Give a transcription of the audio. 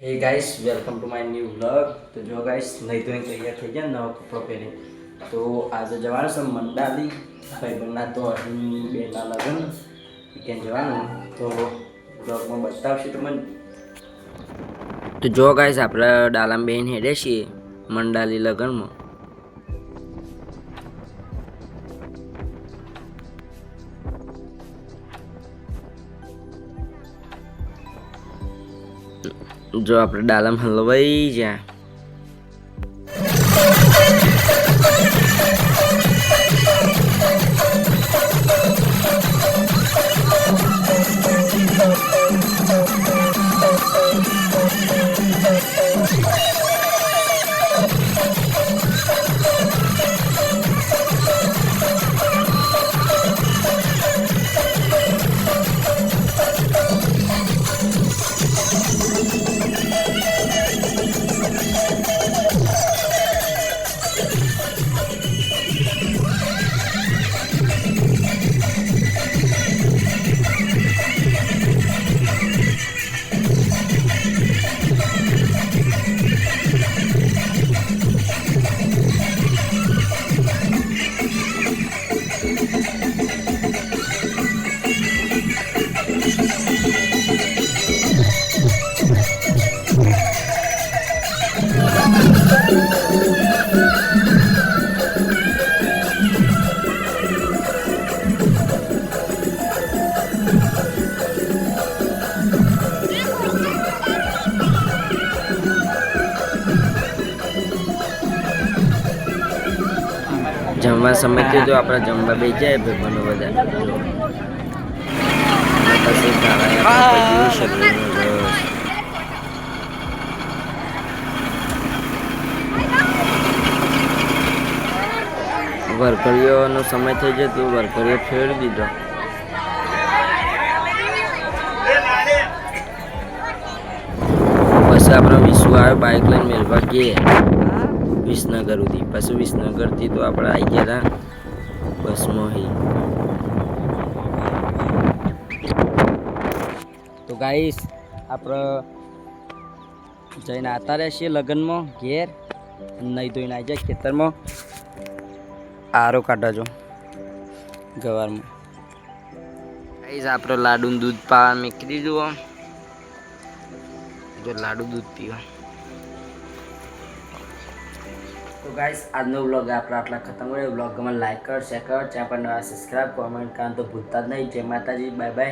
Hey guys welcome to my new vlog. तो जो guys नहीं तो तैयार થઈ ગયા નવો કપડો પહેરી તો આજે જવાનું છે મંડાલી ભાઈબંધના તો અહીં બેના લગ્ન ક્યાં જવાનું તો બ્લોગમાં બતાવશે તમને। તો જો ગાઈસ આપણે ડાલામ બેન હેડે છીએ મંડાલી લગ્નમાં। जो આપણે ડાલામ હલવાઈ જ્યાં જમવા સમય થયો તો આપણે જમવા બેસી જાય ભાઈબંધો બધા। પછી ખાવા શરીરનો રસ વરકરીઓનો સમય થઈ ગયો તો વરકરીઓ ફેરવી દીધો। પછી આપણે વિશ્વ આવ્યો બાઇક લઈને મેળવા ગયે વિસનગર સુધી। પછી વિસનગરથી તો આપણે આવી ગયા હતા બસમાં હી। તો ગાઈસ આપણે જઈને આવતા રહેશે લગ્નમાં ઘેર નહીં ધોઈને આવી જાય ખેતરમાં આરો કાઢવા જો ગવારમાં। ગાઈસ આપણે લાડુનું દૂધ પાવા મૂકી દીધું જો લાડુ દૂધ પીવા। तो गाइस आज नो व्लॉग आपला आटला खत्म हो। व्लॉग गमन लाइक कर शेयर कर चैनल पर नवा सब्सक्राइब कमेंट करना तो भूलता नहीं। जय माता जी बाय बाय।